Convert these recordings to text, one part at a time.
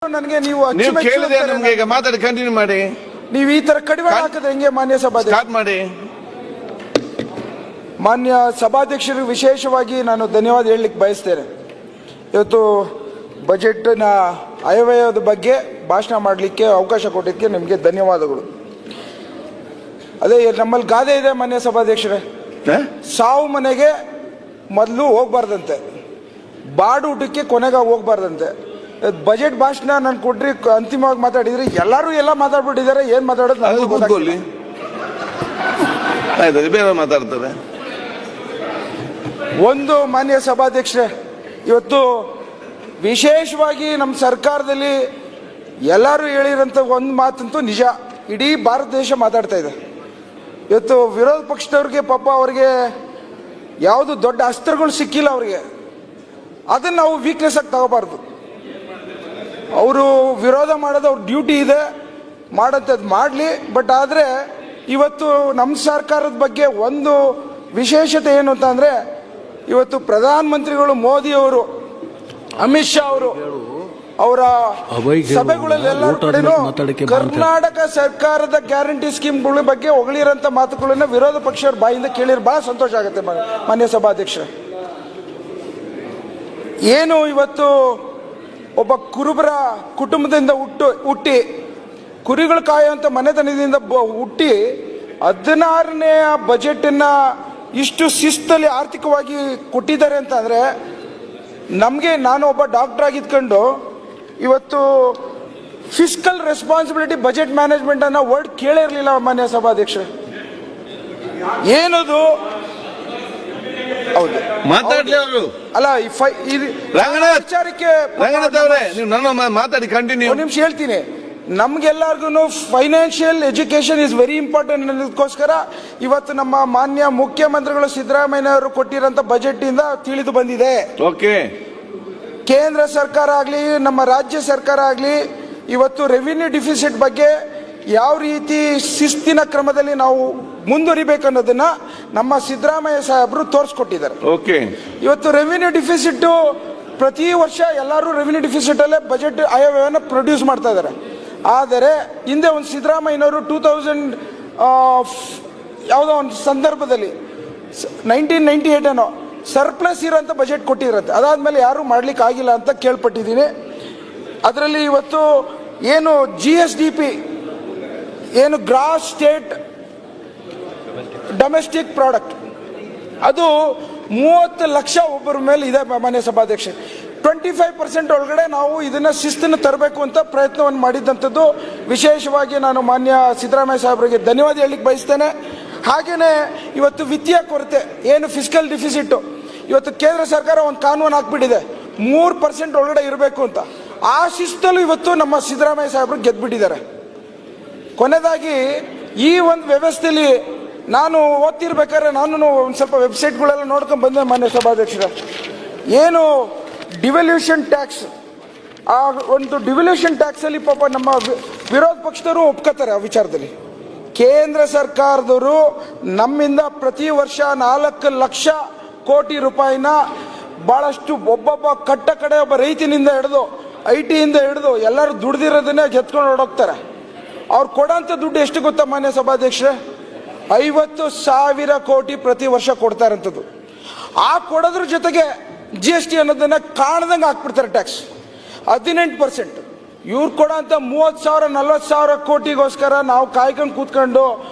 ನನಗೆ ನೀವು ಕೇಳಿದೆ ನಮ್ಗೆ ಈಗ ಮಾತಾಡಿ ಕಂಟಿನ್ಯೂ ಮಾಡಿ. ನೀವು ಈ ತರ ಕಡಿವಾಣ ಹಾಕಿದ್ರೆ ಹೆಂಗೆ ಮಾನ್ಯ ಸಭಾಧ್ಯಕ್ಷ? ಸ್ಟಾರ್ಟ್ ಮಾಡಿ. ಮಾನ್ಯ ಸಭಾಧ್ಯಕ್ಷರಿಗೆ ವಿಶೇಷವಾಗಿ ನಾನು ಧನ್ಯವಾದ ಹೇಳಲಿಕ್ಕೆ ಬಯಸ್ತೇನೆ. ಇವತ್ತು ಬಜೆಟ್ನ ಆಯವ್ಯಯದ ಬಗ್ಗೆ ಭಾಷಣ ಮಾಡಲಿಕ್ಕೆ ಅವಕಾಶ ಕೊಟ್ಟಿದ್ದಕ್ಕೆ ನಿಮಗೆ ಧನ್ಯವಾದಗಳು. ಅದೇ ನಮ್ಮಲ್ಲಿ ಗಾದೆ ಇದೆ ಮಾನ್ಯ ಸಭಾಧ್ಯಕ್ಷರೇ, ಸಾವು ಮನೆಗೆ ಮೊದಲು ಹೋಗ್ಬಾರ್ದಂತೆ, ಬಾಡು ಊಟಕ್ಕೆ ಕೊನೆಗೆ ಹೋಗ್ಬಾರ್ದಂತೆ. ಬಜೆಟ್ ಭಾಷಣ ನಾನು ಕೊಟ್ರಿ ಅಂತಿಮವಾಗಿ ಮಾತಾಡಿದ್ರೆ ಎಲ್ಲರೂ ಎಲ್ಲ ಮಾತಾಡ್ಬಿಟ್ಟಿದ್ದಾರೆ. ಏನ್ ಮಾತಾಡೋದು ಬೇರೆ ಮಾತಾಡ್ತಾರೆ. ಒಂದು ಮಾನ್ಯ ಸಭಾಧ್ಯಕ್ಷರೇ, ಇವತ್ತು ವಿಶೇಷವಾಗಿ ನಮ್ಮ ಸರ್ಕಾರದಲ್ಲಿ ಎಲ್ಲರೂ ಹೇಳಿರೋಂಥ ಒಂದು ಮಾತಂತೂ ನಿಜ, ಇಡೀ ಭಾರತ ದೇಶ ಮಾತಾಡ್ತಾ ಇದೆ. ಇವತ್ತು ವಿರೋಧ ಪಕ್ಷದವ್ರಿಗೆ ಪಾಪ ಅವ್ರಿಗೆ ಯಾವುದು ದೊಡ್ಡ ಅಸ್ತ್ರಗಳು ಸಿಕ್ಕಿಲ್ಲ ಅವ್ರಿಗೆ, ಅದನ್ನು ನಾವು ವೀಕ್ನೆಸ್ ಆಗಿ ತಗೋಬಾರ್ದು. ಅವರು ವಿರೋಧ ಮಾಡೋದು ಅವ್ರ ಡ್ಯೂಟಿ ಇದೆ, ಮಾಡೋಂಥದ್ದು ಮಾಡಲಿ. ಬಟ್ ಆದರೆ ಇವತ್ತು ನಮ್ಮ ಸರ್ಕಾರದ ಬಗ್ಗೆ ಒಂದು ವಿಶೇಷತೆ ಏನು ಅಂತಂದರೆ, ಇವತ್ತು ಪ್ರಧಾನಮಂತ್ರಿಗಳು ಮೋದಿಯವರು, ಅಮಿತ್ ಶಾ ಅವರು ಅವರ ಸಭೆಗಳಲ್ಲೆಲ್ಲ ಕರ್ನಾಟಕ ಸರ್ಕಾರದ ಗ್ಯಾರಂಟಿ ಸ್ಕೀಮ್ಗಳ ಬಗ್ಗೆ ಹೊಗಳಿರೋಂಥ ಮಾತುಗಳನ್ನ ವಿರೋಧ ಪಕ್ಷದ ಬಾಯಿಂದ ಕೇಳಿದ್ರೆ ಬಹಳ ಸಂತೋಷ ಆಗುತ್ತೆ ಮಾನ್ಯ ಸಭಾಧ್ಯಕ್ಷ. ಏನು ಇವತ್ತು ಒಬ್ಬ ಕುರುಬರ ಕುಟುಂಬದಿಂದ ಹುಟ್ಟಿ ಕುರಿಗಳು ಕಾಯುವಂಥ ಮನೆತನದಿಂದ ಹುಟ್ಟಿ 16ನೇ ಬಜೆಟನ್ನು ಇಷ್ಟು ಶಿಸ್ತಲ್ಲಿ ಆರ್ಥಿಕವಾಗಿ ಕೊಟ್ಟಿದ್ದಾರೆ ಅಂತಂದರೆ, ನಮಗೆ ನಾನು ಒಬ್ಬ ಡಾಕ್ಟರ್ ಆಗಿದ್ಕೊಂಡು ಇವತ್ತು ಫಿಸ್ಕಲ್ ರೆಸ್ಪಾನ್ಸಿಬಿಲಿಟಿ ಬಜೆಟ್ ಮ್ಯಾನೇಜ್ಮೆಂಟ್ ಅನ್ನೋ ವರ್ಡ್ ಕೇಳೇ ಇರಲಿಲ್ಲ ಮಾನ್ಯ ಸಭಾಧ್ಯಕ್ಷ. ಏನದು ಹೌದು ಮಾತಾಡ್ಲಿ ಅವರು ಅಲ್ಲ ವಿಚಾರಕ್ಕೆ ಮಾತಾಡಿ ಕಂಟಿನ್ಯೂ. ನಿಮಿಷ ಹೇಳ್ತೀನಿ. ನಮ್ಗೆಲ್ಲರಿಗೂ financial education is very important ಅನ್ನೋದಕ್ಕೋಸ್ಕರ ಇವತ್ತು ನಮ್ಮ ಮಾನ್ಯ ಮುಖ್ಯಮಂತ್ರಿಗಳು ಸಿದ್ದರಾಮಯ್ಯನವರು ಕೊಟ್ಟಿರೋಂಥ ಬಜೆಟ್ ಇಂದ ತಿಳಿದು ಬಂದಿದೆ. ಓಕೆ, ಕೇಂದ್ರ ಸರ್ಕಾರ ಆಗಲಿ ನಮ್ಮ ರಾಜ್ಯ ಸರ್ಕಾರ ಆಗಲಿ ಇವತ್ತು ರೆವಿನ್ಯೂ ಡಿಫಿಸಿಟ್ ಬಗ್ಗೆ ಯಾವ ರೀತಿ ಶಿಸ್ತಿನ ಕ್ರಮದಲ್ಲಿ ನಾವು ಮುಂದುವರಿಬೇಕು ಅನ್ನೋದನ್ನ ನಮ್ಮ ಸಿದ್ದರಾಮಯ್ಯ ಸಾಹೇಬರು ತೋರಿಸ್ಕೊಟ್ಟಿದ್ದಾರೆ. ಓಕೆ, ಇವತ್ತು ರೆವಿನ್ಯೂ ಡಿಫಿಸಿಟ್ ಪ್ರತಿ ವರ್ಷ ಎಲ್ಲರೂ ರೆವಿನ್ಯೂ ಡಿಫಿಸಿಟ್ ಅಲ್ಲೇ ಬಜೆಟ್ ಆಯವ್ಯಯನ ಪ್ರೊಡ್ಯೂಸ್ ಮಾಡ್ತಾ ಇದ್ದಾರೆ. ಆದರೆ ಹಿಂದೆ ಒಂದು ಸಿದ್ದರಾಮಯ್ಯನವರು 2000 ಯಾವುದೋ ಒಂದು ಸಂದರ್ಭದಲ್ಲಿ 1998 ಏನೋ ಸರ್ಪ್ಲಸ್ ಇರೋಂಥ ಬಜೆಟ್ ಕೊಟ್ಟಿರುತ್ತೆ. ಅದಾದ್ಮೇಲೆ ಯಾರು ಮಾಡ್ಲಿಕ್ಕೆ ಆಗಿಲ್ಲ ಅಂತ ಕೇಳ್ಪಟ್ಟಿದ್ದೀನಿ. ಅದರಲ್ಲಿ ಇವತ್ತು ಏನು GSDP ಏನು ಗ್ರಾಸ್ ಸ್ಟೇಟ್ ಡೊಮೆಸ್ಟಿಕ್ ಪ್ರಾಡಕ್ಟ್ ಅದು 30 ಲಕ್ಷ ಒಬ್ಬರ ಮೇಲೆ ಇದೆ ಮಾನ್ಯ ಸಭಾಧ್ಯಕ್ಷ. 25% ಒಳಗಡೆ ನಾವು ಇದನ್ನ ಶಿಸ್ತನ್ನು ತರಬೇಕು ಅಂತ ಪ್ರಯತ್ನವನ್ನು ಮಾಡಿದ್ದಂಥದ್ದು ವಿಶೇಷವಾಗಿ ನಾನು ಮಾನ್ಯ ಸಿದ್ದರಾಮಯ್ಯ ಸಾಹೇಬರಿಗೆ ಧನ್ಯವಾದ ಹೇಳಲಿಕ್ಕೆ ಬಯಸ್ತೇನೆ. ಹಾಗೇನೆ ಇವತ್ತು ವಿತ್ತೀಯ ಕೊರತೆ ಏನು ಫಿಸ್ಕಲ್ ಡಿಫಿಸಿಟ್, ಇವತ್ತು ಕೇಂದ್ರ ಸರ್ಕಾರ ಒಂದು ಕಾನೂನು ಹಾಕ್ಬಿಟ್ಟಿದೆ 3% ಒಳಗಡೆ ಇರಬೇಕು ಅಂತ. ಆ ಶಿಸ್ತಲ್ಲೂ ಇವತ್ತು ನಮ್ಮ ಸಿದ್ದರಾಮಯ್ಯ ಸಾಹೇಬರು ಗೆದ್ಬಿಟ್ಟಿದ್ದಾರೆ. ಕೊನೆಯದಾಗಿ ಈ ಒಂದು ವ್ಯವಸ್ಥೆಯಲ್ಲಿ ನಾನು ಓದ್ತಿರ್ಬೇಕಾದ್ರೆ ನಾನು ಒಂದು ಸ್ವಲ್ಪ ವೆಬ್ಸೈಟ್ಗಳೆಲ್ಲ ನೋಡ್ಕೊಂಡು ಬಂದೆ ಮಾನ್ಯ ಸಭಾಧ್ಯಕ್ಷರ. ಏನು ಡಿವಲ್ಯೂಷನ್ ಟ್ಯಾಕ್ಸ್, ಆ ಒಂದು ಡಿವಲ್ಯೂಷನ್ ಟ್ಯಾಕ್ಸಲ್ಲಿ ಪಾಪ ನಮ್ಮ ವಿರೋಧ ಪಕ್ಷದವರು ಒಪ್ಕೋತಾರೆ. ಆ ವಿಚಾರದಲ್ಲಿ ಕೇಂದ್ರ ಸರ್ಕಾರದವರು ನಮ್ಮಿಂದ ಪ್ರತಿ ವರ್ಷ 4 ಲಕ್ಷ ಕೋಟಿ ರೂಪಾಯಿನ ಭಾಳಷ್ಟು ಒಬ್ಬೊಬ್ಬ ಕಟ್ಟ ಕಡೆ ಒಬ್ಬ ರೈತನಿಂದ ಹಿಡಿದು IT ಹಿಡಿದು ಎಲ್ಲರೂ ದುಡ್ದಿರೋದನ್ನೇ ಗೆತ್ಕೊಂಡು ಹೊರಡೋಗ್ತಾರೆ. ಅವ್ರು ಕೊಡೋಂಥ ದುಡ್ಡು ಎಷ್ಟು ಗೊತ್ತಾ ಮಾನ್ಯ ಸಭಾಧ್ಯಕ್ಷರೇ? 50,000 ಕೋಟಿ ಪ್ರತಿ ವರ್ಷ ಕೊಡ್ತಾ ಇರೋಂಥದ್ದು. ಆ ಕೊಡೋದ್ರ ಜೊತೆಗೆ GST ಅನ್ನೋದನ್ನ ಕಾಣದಂಗೆ ಹಾಕ್ಬಿಡ್ತಾರೆ ಟ್ಯಾಕ್ಸ್ 18%. ಇವ್ರು ಕೊಡೋಂಥ 30,000 40,000 ಕೋಟಿಗೋಸ್ಕರ ನಾವು ಕಾಯ್ಕೊಂಡು ಕೂತ್ಕೊಂಡು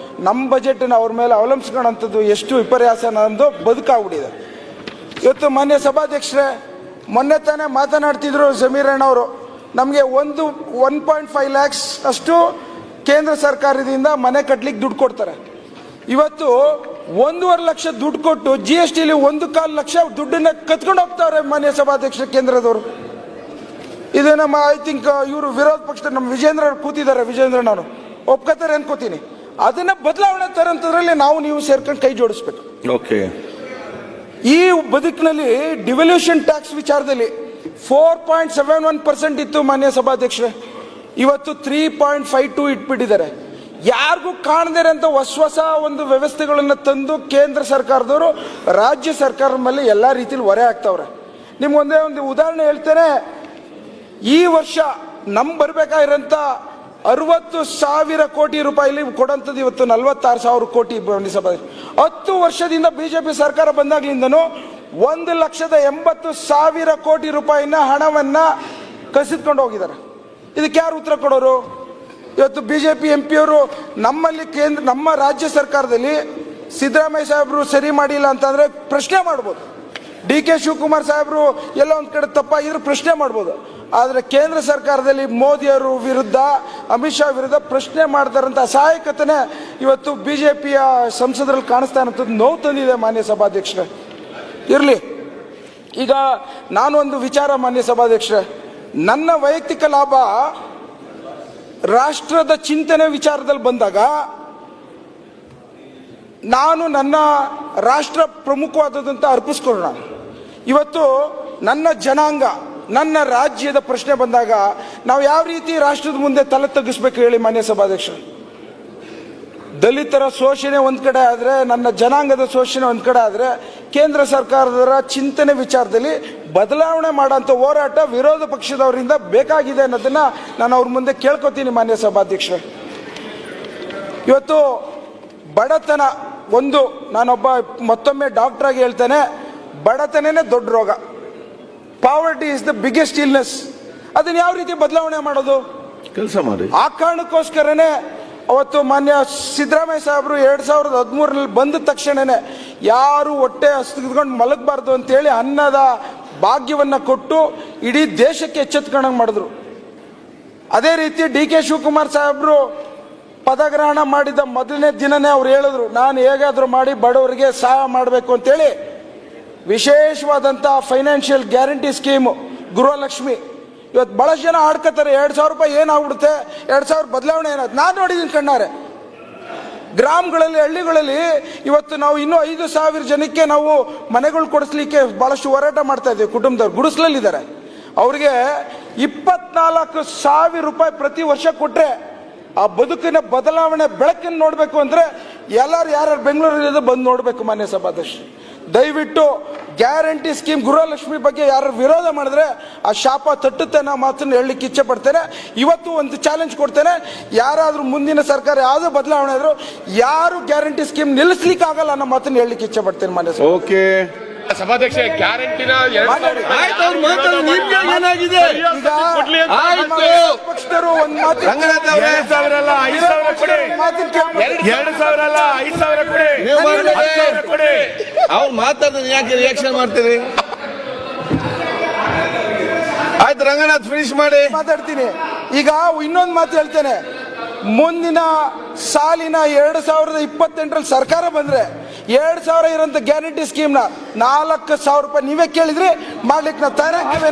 ನಮ್ಮ ಬಜೆಟನ್ನು ಅವ್ರ ಮೇಲೆ ಅವಲಂಬಿಸ್ಕೊಳ್ಳೋಂಥದ್ದು ಎಷ್ಟು ವಿಪರ್ಯಾಸ ಅನ್ನೋದು ಬದುಕಾಗ್ಬಿಟ್ಟಿದೆ. ಇವತ್ತು ಮಾನ್ಯ ಸಭಾಧ್ಯಕ್ಷರೇ, ಮೊನ್ನೆ ತಾನೇ ಮಾತನಾಡ್ತಿದ್ರು ಜಮೀರ್ ಅಣ್ಣವರು, ನಮಗೆ 1.5 ಲ್ಯಾಕ್ಸ್ ಅಷ್ಟು ಕೇಂದ್ರ ಸರ್ಕಾರದಿಂದ ಮನೆ ಕಟ್ಟಲಿಕ್ಕೆ ದುಡ್ಡು ಕೊಡ್ತಾರೆ. ಇವತ್ತು 1.5 ಲಕ್ಷ ದುಡ್ಡು ಕೊಟ್ಟು GSTಲಿ 1.25 ಲಕ್ಷ ದುಡ್ಡನ್ನ ಕತ್ಕೊಂಡು ಹೋಗ್ತಾರೆ ಮಾನ್ಯ ಸಭಾಧ್ಯಕ್ಷರ ಕೇಂದ್ರದವರು. ಇದು ನಮ್ಮ ಐ ಥಿಂಕ್ ಇವರು ವಿರೋಧ ಪಕ್ಷದ ನಮ್ಮ ವಿಜೇಂದ್ರ ಕೂತಿದ್ದಾರೆ, ವಿಜೇಂದ್ರನವರು ಒಪ್ಕೋತಾರೆ ಅನ್ಕೋತೀನಿ. ಅದನ್ನ ಬದಲಾವಣೆ ತರಂತದ್ರಲ್ಲಿ ನಾವು ನೀವು ಸೇರ್ಕೊಂಡು ಕೈ ಜೋಡಿಸ್ಬೇಕು. ಓಕೆ, ಈ ಬದುಕಿನಲ್ಲಿ ಡಿವಲ್ಯೂಷನ್ ಟ್ಯಾಕ್ಸ್ ವಿಚಾರದಲ್ಲಿ 4.71% ಇತ್ತು ಮಾನ್ಯ ಸಭಾಧ್ಯಕ್ಷರೇ, ಇವತ್ತು 3.52 ಇಟ್ಬಿಟ್ಟಿದ್ದಾರೆ. ಯಾರಿಗೂ ಕಾಣದೇ ಇರೋಂಥ ಹೊಸ ಒಂದು ವ್ಯವಸ್ಥೆಗಳನ್ನು ತಂದು ಕೇಂದ್ರ ಸರ್ಕಾರದವರು ರಾಜ್ಯ ಸರ್ಕಾರದ ಮೇಲೆ ಎಲ್ಲ ರೀತಿಯಲ್ಲಿ ಹೊರೆ ಆಗ್ತಾವ್ರೆ. ನಿಮ್ಗೊಂದೇ ಒಂದು ಉದಾಹರಣೆ ಹೇಳ್ತೇನೆ. ಈ ವರ್ಷ ಬರ್ಬೇಕಾಗಿರೋಂಥ 60,000 ಕೋಟಿ ರೂಪಾಯಿ ಕೊಡೋಂಥದ್ದು ಇವತ್ತು 46,000 ಕೋಟಿ ಸಭಾ. 10 ವರ್ಷದಿಂದ ಬಿಜೆಪಿ ಸರ್ಕಾರ ಬಂದಾಗ್ಲಿಂದನೂ 1,80,000 ಕೋಟಿ ರೂಪಾಯಿನ ಹಣವನ್ನ ಕಸಿದ್ಕೊಂಡು ಹೋಗಿದ್ದಾರೆ. ಇದಕ್ಕೆ ಯಾರು ಉತ್ತರ ಕೊಡೋರು? ಇವತ್ತು ಬಿಜೆಪಿ MP ಅವರು ನಮ್ಮಲ್ಲಿ ನಮ್ಮ ರಾಜ್ಯ ಸರ್ಕಾರದಲ್ಲಿ ಸಿದ್ದರಾಮಯ್ಯ ಸಾಹೇಬರು ಸರಿ ಮಾಡಿಲ್ಲ ಅಂತಂದ್ರೆ ಪ್ರಶ್ನೆ ಮಾಡ್ಬೋದು. DK ಶಿವಕುಮಾರ್ ಸಾಹೇಬರು ಎಲ್ಲ ಒಂದ್ ಕಡೆ ತಪ್ಪಾಗಿದ್ರು ಪ್ರಶ್ನೆ ಮಾಡ್ಬೋದು. ಆದರೆ ಕೇಂದ್ರ ಸರ್ಕಾರದಲ್ಲಿ ಮೋದಿಯವರು ವಿರುದ್ಧ, ಅಮಿತ್ ಶಾ ವಿರುದ್ಧ ಪ್ರಶ್ನೆ ಮಾಡ್ತಾರಂತ ಅಸಹಾಯಕತೆನೇ ಇವತ್ತು ಬಿಜೆಪಿಯ ಸಂಸದರಲ್ಲಿ ಕಾಣಿಸ್ತಾ ಇರೋಂಥದ್ದು ನೋವು ತಂದಿದೆ ಮಾನ್ಯ ಸಭಾಧ್ಯಕ್ಷರೇ. ಇರಲಿ, ಈಗ ನಾನು ಒಂದು ವಿಚಾರ ಮಾನ್ಯ ಸಭಾಧ್ಯಕ್ಷರೇ, ನನ್ನ ವೈಯಕ್ತಿಕ ಲಾಭ ರಾಷ್ಟ್ರದ ಚಿಂತನೆ ವಿಚಾರದಲ್ಲಿ ಬಂದಾಗ ನಾನು ನನ್ನ ರಾಷ್ಟ್ರ ಪ್ರಮುಖವಾದದಂತ ಅರ್ಪಿಸ್ಕೊಳ್ಳೋಣ. ಇವತ್ತು ನನ್ನ ಜನಾಂಗ, ನನ್ನ ರಾಜ್ಯದ ಪ್ರಶ್ನೆ ಬಂದಾಗ ನಾವು ಯಾವ ರೀತಿ ರಾಷ್ಟ್ರದ ಮುಂದೆ ತಲೆ ತಗ್ಗಿಸ್ಬೇಕು ಹೇಳಿ ಮಾನ್ಯ ಸಭಾಧ್ಯಕ್ಷರು? ದಲಿತರ ಶೋಷಣೆ ಒಂದ್ ಕಡೆ ಆದ್ರೆ, ನನ್ನ ಜನಾಂಗದ ಶೋಷಣೆ ಒಂದ್ ಕಡೆ ಆದ್ರೆ, ಕೇಂದ್ರ ಸರ್ಕಾರದ ಚಿಂತನೆ ವಿಚಾರದಲ್ಲಿ ಬದಲಾವಣೆ ಮಾಡೋಂಥ ಹೋರಾಟ ವಿರೋಧ ಪಕ್ಷದವರಿಂದ ಬೇಕಾಗಿದೆ ಅನ್ನೋದನ್ನ ನಾನು ಅವ್ರ ಮುಂದೆ ಕೇಳ್ಕೊತೀನಿ ಮಾನ್ಯ ಸಭಾಧ್ಯಕ್ಷರೇ. ಇವತ್ತು ಬಡತನ ಒಂದು, ನಾನೊಬ್ಬ ಮತ್ತೊಮ್ಮೆ ಡಾಕ್ಟರ್ ಆಗಿ ಹೇಳ್ತೇನೆ, ಬಡತನನೇ ದೊಡ್ಡ ರೋಗ. Poverty is the biggest illness. ಅದನ್ನ ಯಾವ ರೀತಿ ಬದಲಾವಣೆ ಮಾಡೋದು? ಕೆಲಸ ಮಾಡಿ. ಆ ಕಾರಣಕ್ಕೋಸ್ಕರನೇ ಅವತ್ತು ಮಾನ್ಯ ಸಿದ್ದರಾಮಯ್ಯ ಸಾಹೇಬರು 2013ರಲ್ಲಿ ಬಂದ ತಕ್ಷಣನೇ ಯಾರು ಹೊಟ್ಟೆ ಹಸ್ಕೊಂಡು ಮಲಗಬಾರ್ದು ಅಂತೇಳಿ ಅನ್ನದ ಭಾಗ್ಯವನ್ನ ಕೊಟ್ಟು ಇಡೀ ದೇಶಕ್ಕೆ ಎಚ್ಚೆತ್ಕೊಂಡಂಗೆ ಮಾಡಿದ್ರು. ಅದೇ ರೀತಿ DK ಶಿವಕುಮಾರ್ ಸಾಹೇಬರು ಪದಗ್ರಹಣ ಮಾಡಿದ ಮೊದಲನೇ ದಿನನೇ ಅವ್ರು ಹೇಳಿದ್ರು, ನಾನು ಹೇಗಾದ್ರೂ ಮಾಡಿ ಬಡವರಿಗೆ ಸಹಾಯ ಮಾಡಬೇಕು ಅಂತೇಳಿ ವಿಶೇಷವಾದಂಥ ಫೈನಾನ್ಷಿಯಲ್ ಗ್ಯಾರಂಟಿ ಸ್ಕೀಮು ಗೃಹಲಕ್ಷ್ಮಿ. ಇವತ್ತು ಬಹಳಷ್ಟು ಜನ ಆಡ್ಕೋತಾರೆ, 2,000 ರೂಪಾಯಿ ಏನಾಗ್ಬಿಡುತ್ತೆ, 2,000 ಬದಲಾವಣೆ ಏನಾದ್ರು. ನಾನು ನೋಡಿದ್ದೀನಿ ಕಣ್ಣಾರೆ, ಗ್ರಾಮಗಳಲ್ಲಿ, ಹಳ್ಳಿಗಳಲ್ಲಿ ಇವತ್ತು ನಾವು ಇನ್ನೂ 5,000 ಜನಕ್ಕೆ ನಾವು ಮನೆಗಳು ಕೊಡಿಸ್ಲಿಕ್ಕೆ ಬಹಳಷ್ಟು ಹೋರಾಟ ಮಾಡ್ತಾ ಇದ್ದೀವಿ. ಕುಟುಂಬದವ್ರು ಗುಡಿಸ್ಲಲ್ಲಿದ್ದಾರೆ, ಅವ್ರಿಗೆ 24,000 ರೂಪಾಯಿ ಪ್ರತಿ ವರ್ಷ ಕೊಟ್ರೆ ಆ ಬದುಕಿನ ಬದಲಾವಣೆ ಬೆಳಕನ್ನು ನೋಡಬೇಕು ಅಂದ್ರೆ ಎಲ್ಲರೂ ಯಾರು ಬೆಂಗಳೂರಲ್ಲಿ ಬಂದು ನೋಡಬೇಕು ಮಾನ್ಯ ಸಭಾಧ್ಯಕ್ಷರು. ದಯವಿಟ್ಟು ಗ್ಯಾರಂಟಿ ಸ್ಕೀಮ್ ಗೃಹಲಕ್ಷ್ಮಿ ಬಗ್ಗೆ ಯಾರು ವಿರೋಧ ಮಾಡಿದ್ರೆ ಆ ಶಾಪ ತಟ್ಟುತ್ತೆ ಅನ್ನೋ ಮಾತನ್ನು ಹೇಳಲಿಕ್ಕೆ ಇಚ್ಛೆ ಪಡ್ತೇನೆ. ಇವತ್ತು ಒಂದು ಚಾಲೆಂಜ್ ಕೊಡ್ತೇನೆ, ಯಾರಾದ್ರೂ ಮುಂದಿನ ಸರ್ಕಾರ ಯಾವುದೇ ಬದಲಾವಣೆ ಆದ್ರೂ ಯಾರು ಗ್ಯಾರಂಟಿ ಸ್ಕೀಮ್ ನಿಲ್ಲಿಸ್ಲಿಕ್ಕೆ ಆಗಲ್ಲ ಅನ್ನೋ ಮಾತನ್ನು ಹೇಳಲಿಕ್ಕೆ ಇಚ್ಛೆ ಪಡ್ತೇನೆ ಮಾನ್ಯ ಸಭಾಧ್ಯಕ್ಷ. ಓಕೆ ಸಭಾಧ್ಯಕ್ಷ, ಗ್ಯಾರಂಟಿನ ಪಕ್ಷದವರು ಒಂದು ಮಾತು, ರಂಗನಾಥ್ ಅವರೇ, 2,000 ಅಲ್ಲ 5,000 ಕೊಡಿ, 2,000 ಅಲ್ಲ 5,000 ಕೊಡಿ, ನೀವು ಮಾಡಿ. 10,000 ಕೊಡಿ. ಅವ್ರು ಮಾತಾಡಿದ್ರೆ ಯಾಕೆ ರಿಯಾಕ್ಷನ್ ಮಾಡ್ತೀರಿ? ಆಯ್ತು ರಂಗನಾಥ್, ಫಿನಿಶ್ ಮಾಡಿ. ಮಾತಾಡ್ತೀನಿ. ಈಗ ಇನ್ನೊಂದು ಮಾತು ಹೇಳ್ತೇನೆ, ಮುಂದಿನ ಸಾಲಿನ 2028ರಲ್ಲಿ ಸರ್ಕಾರ ಬಂದ್ರೆ 2,000 ಇರೋಂಥ ಗ್ಯಾರಂಟಿ ಸ್ಕೀಮ್ನ 4,000 ರೂಪಾಯಿ ನೀವೇ ಕೇಳಿದ್ರಿ ಮಾಡ್ಲಿಕ್ಕೆ ನಾವು ತಯಾರಾಗ್ತೇವೆ.